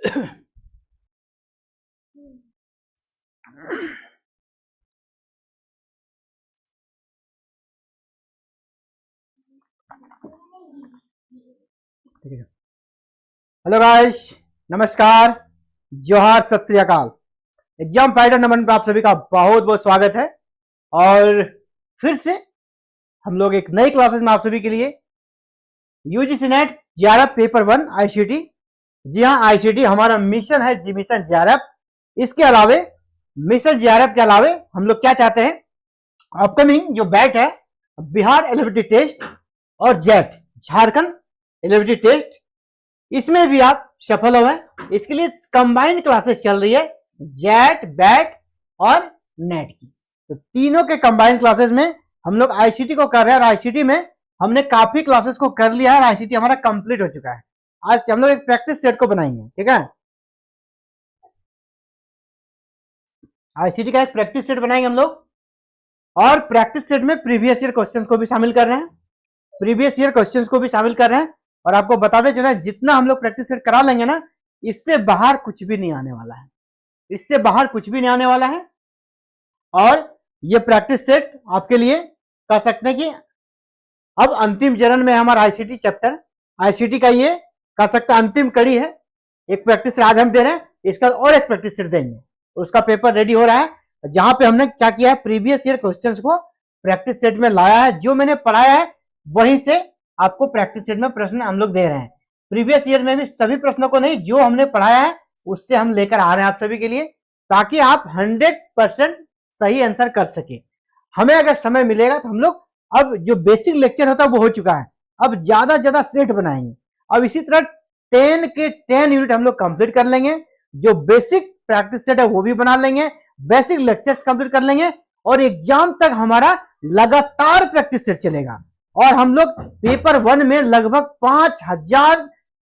Hello guys, नमस्कार, जोहार, सत श्री अकाल। एग्जाम फाइटर नंबर पे आप सभी का बहुत बहुत स्वागत है। और फिर से हम लोग एक नई क्लासेस में आप सभी के लिए UGC NET JRF paper 1 ICT. जी हाँ, आईसीटी हमारा मिशन है, जी मिशन जेआरएफ। इसके अलावे मिशन जेआरएफ के अलावे हम लोग क्या चाहते हैं, अपकमिंग जो बैट है बिहार एलिजिबिलिटी टेस्ट और जेट झारखंड एलिजिबिलिटी टेस्ट, इसमें भी आप सफल हो गए। इसके लिए कंबाइंड क्लासेस चल रही है, जेट, बैट और नेट की। तो तीनों के कंबाइंड क्लासेस में हम लोग आईसीटी को कर रहे हैं और आईसीटी में हमने काफी क्लासेस को कर लिया है और आईसीटी हमारा कंप्लीट हो चुका है। आज हम लोग एक प्रैक्टिस सेट को बनाएंगे, ठीक है। आईसीटी का एक प्रैक्टिस सेट बनाएंगे हम लोग, और प्रैक्टिस सेट में प्रीवियस ईयर क्वेश्चंस को भी शामिल कर रहे हैं, प्रीवियस ईयर क्वेश्चंस को भी शामिल कर रहे हैं। और आपको बताते चले, जितना हम लोग प्रैक्टिस सेट करा लेंगे ना, इससे बाहर कुछ भी नहीं आने वाला है, इससे बाहर कुछ भी नहीं आने वाला है। और ये प्रैक्टिस सेट आपके लिए कह सकते हैं कि अब अंतिम चरण में हमारा आईसीटी चैप्टर, आईसीटी का ये कह सकते हैं अंतिम कड़ी है। एक प्रैक्टिस सेट आज हम दे रहे हैं, इसका और एक प्रैक्टिस सेट देंगे, उसका पेपर रेडी हो रहा है, जहां पे हमने क्या किया है, प्रीवियस ईयर क्वेश्चंस को प्रैक्टिस सेट में लाया है। जो मैंने पढ़ाया है वहीं से आपको प्रैक्टिस सेट में प्रश्न हम लोग दे रहे हैं। प्रीवियस ईयर में भी सभी प्रश्नों को नहीं, जो हमने पढ़ाया है उससे हम लेकर आ रहे हैं आप सभी के लिए, ताकि आप 100% सही आंसर कर सके। हमें अगर समय मिलेगा तो हम लोग, अब जो बेसिक लेक्चर होता है वो हो चुका है, अब ज्यादा ज्यादा सेट बनाएंगे। अब इसी तरह 10 के 10 यूनिट हम लोग कंप्लीट कर लेंगे। जो बेसिक प्रैक्टिस सेट है वो भी बना लेंगे, बेसिक लेक्चर्स कंप्लीट कर लेंगे, और एग्जाम तक हमारा लगातार प्रैक्टिस सेट चलेगा। और हम लोग पेपर 1 में लगभग 5000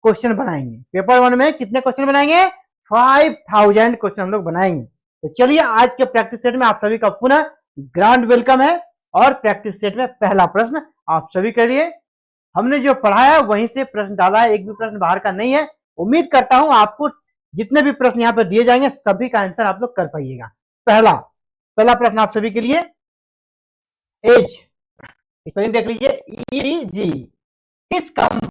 क्वेश्चन बनाएंगे। पेपर 1 में कितने क्वेश्चन बनाएंगे? 5000 क्वेश्चन हम लोग बनाएंगे। तो चलिए, आज के प्रैक्टिस सेट में आप सभी का पुनः ग्रांड वेलकम है। और प्रैक्टिस सेट में पहला प्रश्न आप सभी के लिए, हमने जो पढ़ाया वहीं से प्रश्न डाला है, एक भी प्रश्न बाहर का नहीं है। उम्मीद करता हूं आपको जितने भी प्रश्न यहाँ पर दिए जाएंगे सभी का आंसर आप लोग कर पाइएगा। पहला प्रश्न आप सभी के लिए, एज देख लीजिए, ईजी किस कंपनी,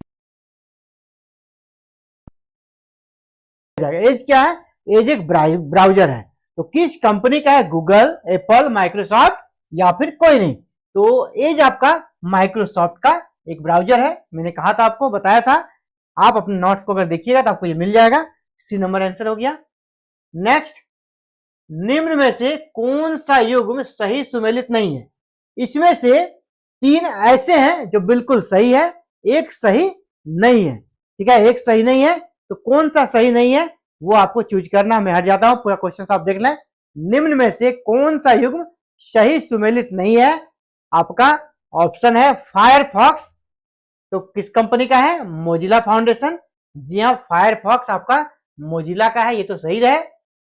एज क्या है? एज एक ब्राउजर है, तो किस कंपनी का है? गूगल, एप्पल, माइक्रोसॉफ्ट या फिर कोई नहीं। तो एज आपका माइक्रोसॉफ्ट का एक ब्राउजर है, मैंने कहा था, आपको बताया था। आप अपने नोट्स को अगर देखिएगा तो आपको ये मिल जाएगा। सी नंबर आंसर हो गया। नेक्स्ट, निम्न में से कौन सा युग्म सही सुमेलित नहीं है? इसमें से 3 ऐसे हैं जो बिल्कुल सही है, एक सही नहीं है, ठीक है। एक सही नहीं है, तो कौन सा सही नहीं है वो आपको चूज करना। मैं हट जाता हूं, पूरा क्वेश्चन आप देख लें। निम्न में से कौन सा युग्म सही सुमेलित नहीं है? आपका ऑप्शन है फायरफॉक्स। तो किस कंपनी का है? Mozilla foundation. जी हाँ, फायरफॉक्स आपका मोजिला का है, ये तो सही रहे।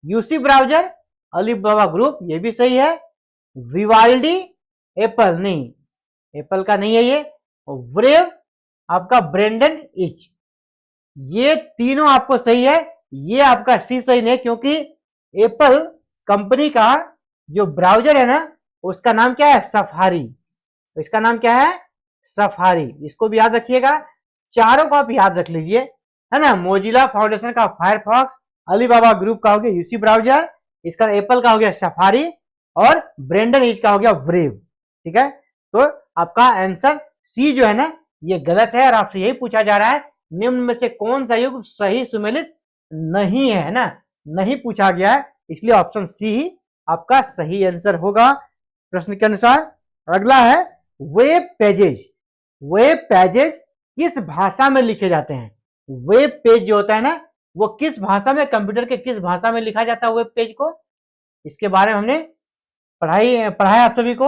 यूसी ब्राउजर, अलीबाबा ग्रुप, ये भी सही है। विवाल्डी, एप्पल नहीं, एप्पल का नहीं है ये। ब्रेव आपका ब्रेंडन इच, ये तीनों आपको सही है। ये आपका सी सही नहीं, क्योंकि एप्पल कंपनी का जो ब्राउजर है ना, उसका नाम क्या है? सफारी। तो इसका नाम क्या है? सफारी। इसको भी याद रखिएगा, चारों को आप याद रख लीजिए, है ना। मोजिला फाउंडेशन का फायरफॉक्स, अलीबाबा ग्रुप का हो गया यूसी ब्राउजर, इसका एप्पल का हो गया सफारी, और ब्रेंडन इच का हो गया ब्रेव, ठीक है। तो आपका आंसर सी जो है ना, ये गलत है। और आपसे यही पूछा जा रहा है, निम्न में से कौन सा युग्म सही सुमेलित नहीं है ना, नहीं पूछा गया है, इसलिए ऑप्शन सी ही आपका सही आंसर होगा प्रश्न के अनुसार। अगला है वेब पेजेज। वेब पेजेज किस भाषा में लिखे जाते हैं? वेब पेज जो होता है ना, वो किस भाषा में, कंप्यूटर के किस भाषा में लिखा जाता है वेब पेज को? इसके बारे में हमने पढ़ाया आप सभी को।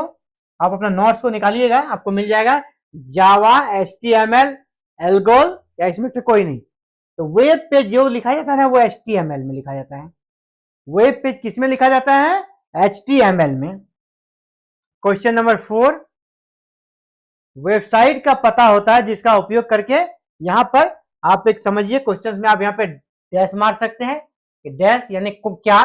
आप अपना नोट्स को निकालिएगा, आपको मिल जाएगा। जावा, HTML, एल्गोल, या इसमें से कोई नहीं। तो वेब पेज जो लिखा जाता है ना, वो HTML में लिखा जाता है। वेब पेज किस में लिखा जाता है? HTML में। क्वेश्चन नंबर 4, वेबसाइट का पता होता है जिसका उपयोग करके, यहां पर आप एक समझिए, क्वेश्चन में आप यहाँ पे डैश मार सकते हैं कि डैश यानी क्या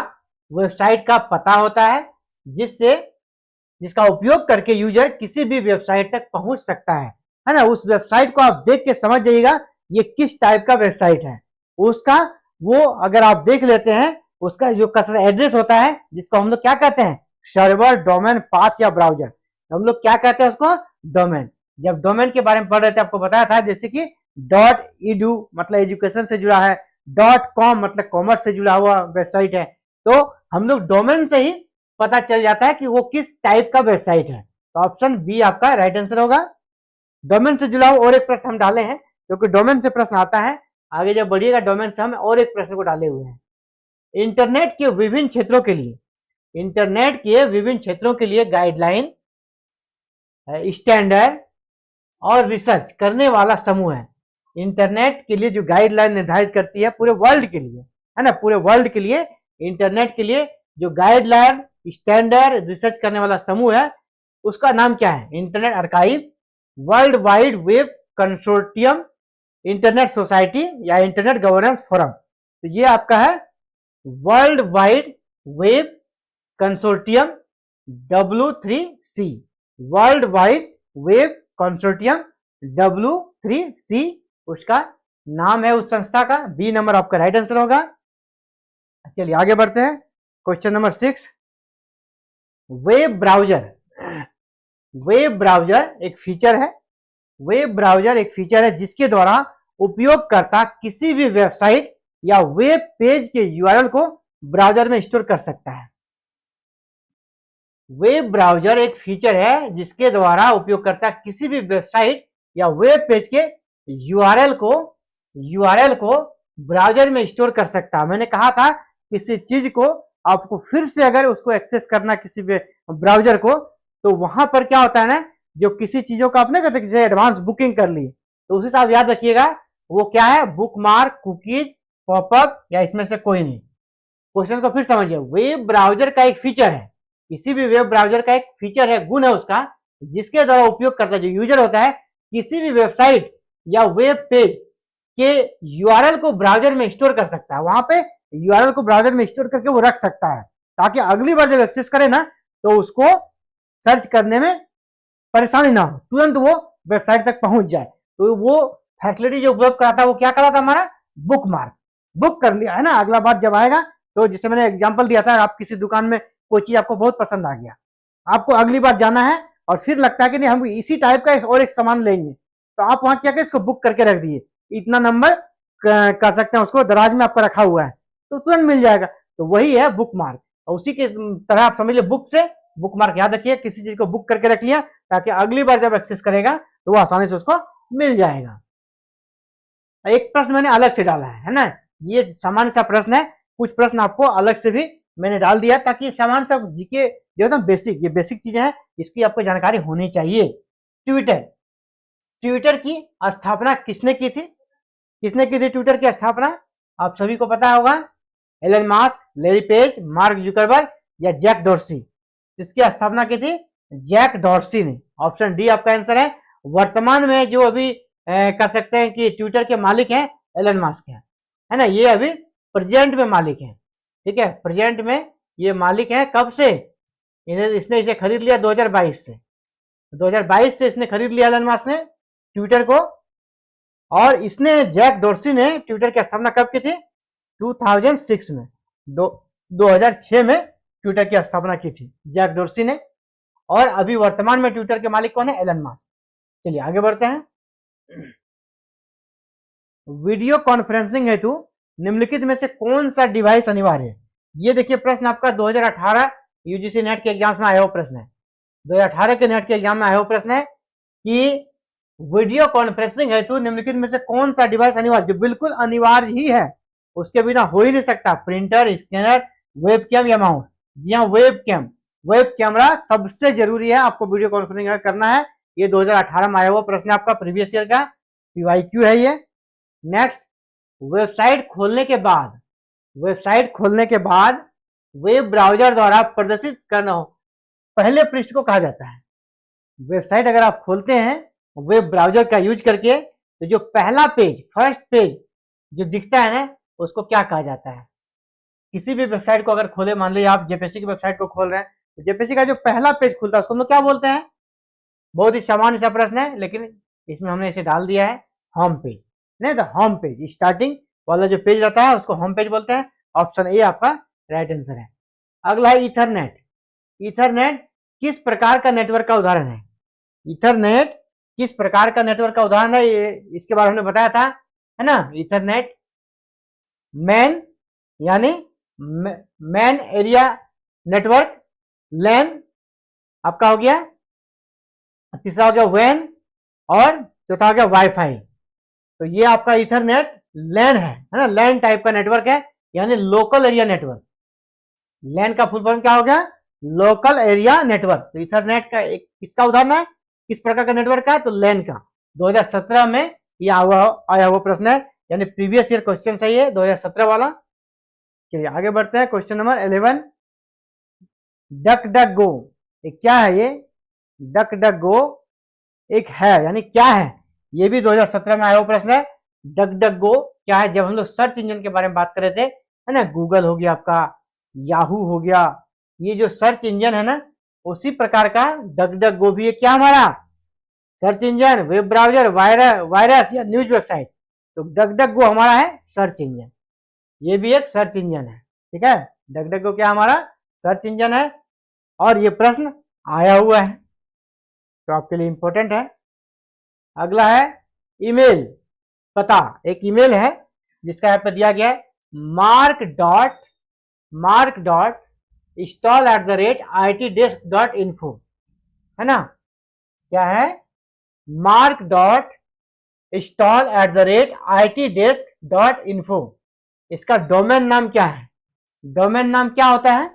वेबसाइट का पता होता है जिसका उपयोग करके यूजर किसी भी वेबसाइट तक पहुंच सकता है ना। उस वेबसाइट को आप देख के समझ जाइएगा ये किस टाइप का वेबसाइट है। उसका वो अगर आप देख लेते हैं उसका जो कस्टमर एड्रेस होता है जिसको हम लोग क्या कहते हैं, सर्वर, डोमेन, पाथ या ब्राउजर, हम लोग क्या कहते हैं उसको, डोमेन। जब डोमेन के बारे में पढ़ रहे थे आपको बताया था जैसे कि .edu मतलब एजुकेशन से जुड़ा है, .com मतलब कॉमर्स से जुड़ा हुआ वेबसाइट है। तो हम लोग डोमेन से ही पता चल जाता है कि वो किस टाइप का वेबसाइट है। तो ऑप्शन बी आपका राइट आंसर होगा। डोमेन से जुड़ा हुआ और एक प्रश्न हम डाले हैं क्योंकि डोमेन से प्रश्न आता है। आगे जब बढ़िएगा डोमेन से हम और एक प्रश्न को डाले हुए हैं। इंटरनेट के विभिन्न क्षेत्रों के लिए गाइडलाइन, स्टैंडर्ड और रिसर्च करने वाला समूह है। इंटरनेट के लिए जो गाइडलाइन निर्धारित करती है पूरे वर्ल्ड के लिए, है ना, पूरे वर्ल्ड के लिए इंटरनेट के लिए जो गाइडलाइन, स्टैंडर्ड, रिसर्च करने वाला समूह है उसका नाम क्या है, internet archive, world wide web consortium, internet society या इंटरनेट गवर्नेंस फोरम। तो ये आपका है world wide web consortium W3C, world wide web consortium W3C उसका नाम है उस संस्था का। बी नंबर आपका राइट आंसर होगा। चलिए आगे बढ़ते हैं। क्वेश्चन नंबर 6, वेब ब्राउजर एक फीचर है। वेब ब्राउजर एक फीचर है जिसके द्वारा उपयोगकर्ता किसी भी वेबसाइट या वेब पेज के यूआरएल को ब्राउजर में स्टोर कर सकता है। वेब ब्राउजर एक फीचर है जिसके द्वारा उपयोगकर्ता किसी भी वेबसाइट या वेब पेज के यूआरएल को ब्राउजर में स्टोर कर सकता है। मैंने कहा था किसी चीज को आपको फिर से अगर उसको एक्सेस करना किसी भी ब्राउजर को, तो वहां पर क्या होता है ना, जो किसी चीजों का आपने कहते जैसे एडवांस बुकिंग कर ली तो उसी से आप याद रखिएगा वो क्या है, बुकमार्क, कुकीज, पॉपअप या इसमें से कोई नहीं। क्वेश्चन को फिर समझिए। वेब ब्राउजर का एक फीचर है, किसी भी वेब ब्राउजर का एक फीचर है, गुण है उसका, जिसके द्वारा उपयोग करता जो यूजर होता है किसी भी वेबसाइट या वेब पेज के यूआरएल को ब्राउजर में स्टोर कर सकता है। वहां पे यूआरएल को ब्राउजर में स्टोर करके वो रख सकता है ताकि अगली बार जब एक्सेस करे ना तो उसको सर्च करने में परेशानी ना हो, तुरंत वो वेबसाइट तक पहुंच जाए। तो वो फैसिलिटी जो उपलब्ध कराता है वो क्या कराता हमारा, बुकमार्क, बुक कर लिया है ना, अगला बार जब आएगा तो जैसे मैंने एग्जांपल दिया था, आप किसी दुकान में कोई चीज आपको बहुत पसंद आ गया, आपको अगली बार जाना है और फिर लगता है कि नहीं हम इसी टाइप का और एक सामान लेंगे, तो आप वहां क्या करें, इसको बुक करके रख दिए, इतना नंबर कर सकते हैं उसको, दराज में आपका रखा हुआ है तो तुरंत मिल जाएगा। तो वही है बुक मार्क। और उसी के तरह आप समझ लीजिए बुक से बुक मार्क याद रखिए, किसी चीज को बुक करके रख लिया ताकि अगली बार जब एक्सेस करेगा तो वो आसानी से उसको मिल जाएगा। एक प्रश्न मैंने अलग से डाला है ना, ये सामान्य सा प्रश्न है, कुछ प्रश्न आपको अलग से भी मैंने डाल दिया ताकि सामान्य सा जीके जो है बेसिक, ये बेसिक चीजें हैं, इसकी आपको जानकारी होनी चाहिए। ट्विटर की स्थापना किसने की थी? ट्विटर की स्थापना आप सभी को पता होगा, Elon Musk, Larry Page, Mark Zuckerberg या जैक डॉर्सी। इसकी स्थापना की थी जैक डॉर्सी ने। ऑप्शन डी आपका आंसर है। वर्तमान में जो अभी कह सकते हैं कि ट्विटर के मालिक हैं एलन मास्क है ना, ये अभी प्रेजेंट में मालिक हैं, ठीक है, प्रेजेंट में ये मालिक हैं। कब से? इसने इसे खरीद लिया 2022 से, 2022 से इसने खरीद लिया एलन मास्क ने ट्विटर को। और इसने जैक डॉर्सी ने ट्विटर की स्थापना कब की थी? 2006 में, 2006 में ट्विटर की स्थापना की थी जैक डॉर्सी ने। और अभी वर्तमान में ट्विटर के मालिक कौन है? Elon Musk. चलिए आगे बढ़ते हैं। वीडियो कॉन्फ्रेंसिंग हेतु निम्नलिखित में से कौन सा डिवाइस अनिवार्य है? ये देखिए प्रश्न आपका 2018 यूजीसी नेट के एग्जाम में आया हुआ प्रश्न है। 2018 के नेट के एग्जाम में आया हुआ प्रश्न है कि वीडियो कॉन्फ्रेंसिंग हेतु निम्नलिखित में से कौन सा डिवाइस अनिवार्य? जो बिल्कुल अनिवार्य ही है, उसके बिना हो ही नहीं सकता। प्रिंटर, स्कैनर, वेबकैम या माउस। जी हाँ, वेब कैमरा सबसे जरूरी है, आपको वीडियो कॉन्फ्रेंसिंग करना है। ये 2018 में आया हुआ प्रश्न है आपका, प्रीवियस ईयर का PYQ है ये। नेक्स्ट, वेबसाइट खोलने के बाद वेब ब्राउजर द्वारा प्रदर्शित करना हो पहले पृष्ठ को कहा जाता है। वेबसाइट अगर आप खोलते हैं वेब ब्राउजर का यूज करके तो जो पहला पेज, फर्स्ट पेज जो दिखता है ना, उसको क्या कहा जाता है? किसी भी वेबसाइट को अगर खोले, मान लीजिए आप जेपीएससी की वेबसाइट को खोल रहे हैं, तो जेपीएससी का जो पहला पेज खुलता है उसको हम लोग क्या बोलते हैं? बहुत ही सामान्य सा प्रश्न है, लेकिन इसमें हमने इसे डाल दिया है होम पेज। नहीं तो होम पेज, स्टार्टिंग वाला जो पेज रहता है उसको होम पेज बोलते हैं। ऑप्शन ए आपका राइट आंसर है। अगला है ईथरनेट। ईथरनेट किस प्रकार का नेटवर्क का उदाहरण है? ईथरनेट किस प्रकार का नेटवर्क का उदाहरण है? ये इसके बारे में हमने बताया था, है ना। ईथरनेट मैन यानी मैन एरिया नेटवर्क, लैन आपका हो गया, तीसरा हो गया वैन, और चौथा हो गया वाईफाई। तो ये आपका ईथरनेट लैन है ना, लैन टाइप का नेटवर्क है, यानी लोकल एरिया नेटवर्क। लैन का फुल फॉर्म क्या हो गया? Local area network. तो ईथरनेट का एक किसका उदाहरण है, किस प्रकार का नेटवर्क का? तो लैन का। 2017 में ये आया हुआ प्रश्न है, यानी प्रीवियस ईयर क्वेश्चन है ये 2017 वाला। चलिए आगे बढ़ते हैं। क्वेश्चन नंबर 11, डक डक गो। क्या है ये? डक डक गो एक है, यानी क्या है? ये भी 2017 में आया हुआ प्रश्न है। डक डक गो क्या है? जब हम लोग सर्च इंजन के बारे में बात कर रहे थे, है ना, गूगल हो गया आपका, याहू हो गया, ये जो सर्च इंजन है ना, उसी प्रकार का डक डक गो भी है। क्या हमारा? Search engine, web browser, virus या न्यूज वेबसाइट। तो डक डक गो हमारा है सर्च इंजन, ये भी एक सर्च इंजन है। ठीक है, डक डक गो क्या हमारा? सर्च इंजन है, और ये प्रश्न आया हुआ है, तो आपके लिए इंपॉर्टेंट है। अगला है ईमेल पता। एक ईमेल है जिसका यहाँ पे दिया गया है mark.install@itdesk.info, है ना। क्या है? mark.install@itdesk.info। इसका डोमेन नाम क्या है? डोमेन नाम क्या होता है?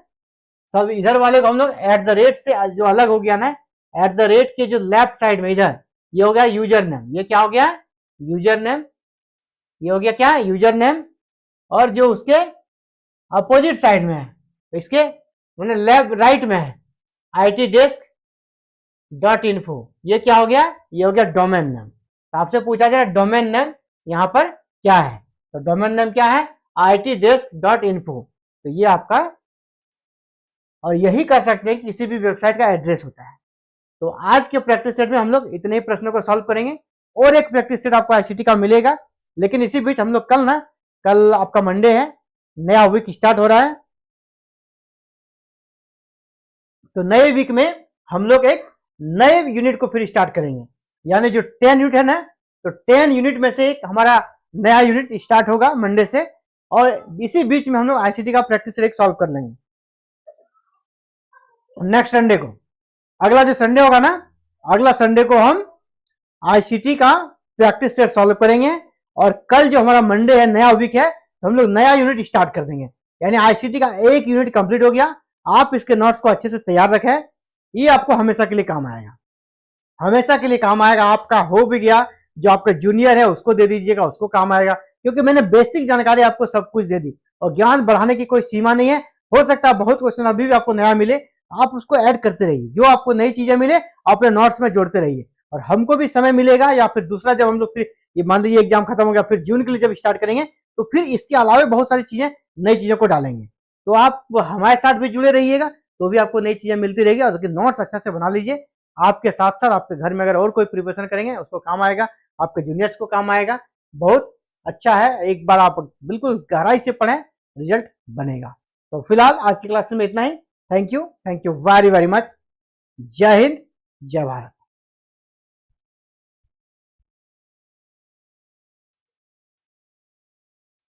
सब इधर वाले को हम लोग @ से जो अलग हो गया ना, @ के जो लेफ्ट साइड में इधर ये हो गया यूजर नेम। ये क्या हो गया? User name. ये हो गया क्या? User name. और जो उसके अपोजिट साइड में है, तो इसके लेफ्ट राइट में है itdesk.info। ये क्या हो गया? ये हो गया डोमेन नेम। तो आपसे पूछा जाए डोमेन नेम यहाँ पर क्या है, तो डोमेन नेम क्या है? itdesk.info। तो ये आपका, और यही कर सकते हैं कि किसी भी वेबसाइट का एड्रेस होता है। तो आज के प्रैक्टिस सेट में हम लोग इतने ही प्रश्नों को सॉल्व करेंगे, और एक प्रैक्टिस सेट आपको आईसीटी का मिलेगा। लेकिन इसी बीच हम लोग कल आपका मंडे है, नया वीक स्टार्ट हो रहा है, तो नए वीक में हम लोग एक नए यूनिट को फिर स्टार्ट करेंगे। यानी जो 10 यूनिट है ना, तो 10 यूनिट में से एक हमारा नया यूनिट स्टार्ट होगा मंडे से, और इसी बीच में हम लोग आईसीटी का प्रैक्टिस सेट सॉल्व कर लेंगे नेक्स्ट संडे को। अगला जो संडे होगा ना, अगला संडे को हम आईसीटी का प्रैक्टिस सेट सॉल्व करेंगे, और कल जो हमारा मंडे है, नया वीक है, तो हम लोग नया यूनिट स्टार्ट कर देंगे। यानी आईसीटी का एक यूनिट कंप्लीट हो गया। आप इसके नोट्स को अच्छे से तैयार रखें, ये आपको हमेशा के लिए काम आएगा, हमेशा के लिए काम आएगा। आपका हो भी गया, जो आपका जूनियर है उसको दे दीजिएगा, उसको काम आएगा, क्योंकि मैंने बेसिक जानकारी आपको सब कुछ दे दी, और ज्ञान बढ़ाने की कोई सीमा नहीं है। हो सकता है बहुत क्वेश्चन अभी भी आपको नया मिले, आप उसको ऐड करते रहिए, जो आपको नई चीजें मिले अपने नोट्स में जोड़ते रहिए। और हमको भी समय मिलेगा, या फिर दूसरा जब हम लोग फिर ये मान लीजिए एग्जाम खत्म हो गया, फिर जून के लिए जब स्टार्ट करेंगे, तो फिर इसके अलावा बहुत सारी चीजें, नई चीजों को डालेंगे। तो आप हमारे साथ भी जुड़े रहिएगा, तो भी आपको नई चीजें मिलती रहेगी। और नोट्स अच्छा से बना लीजिए, आपके साथ साथ आपके घर में अगर और कोई प्रिपरेशन करेंगे उसको काम आएगा, आपके जूनियर्स को काम आएगा। बहुत अच्छा है, एक बार आप बिल्कुल गहराई से पढ़ें, रिजल्ट बनेगा। तो फिलहाल आज की क्लास में इतना ही। Thank you very very much. जय हिंद, जय भारत।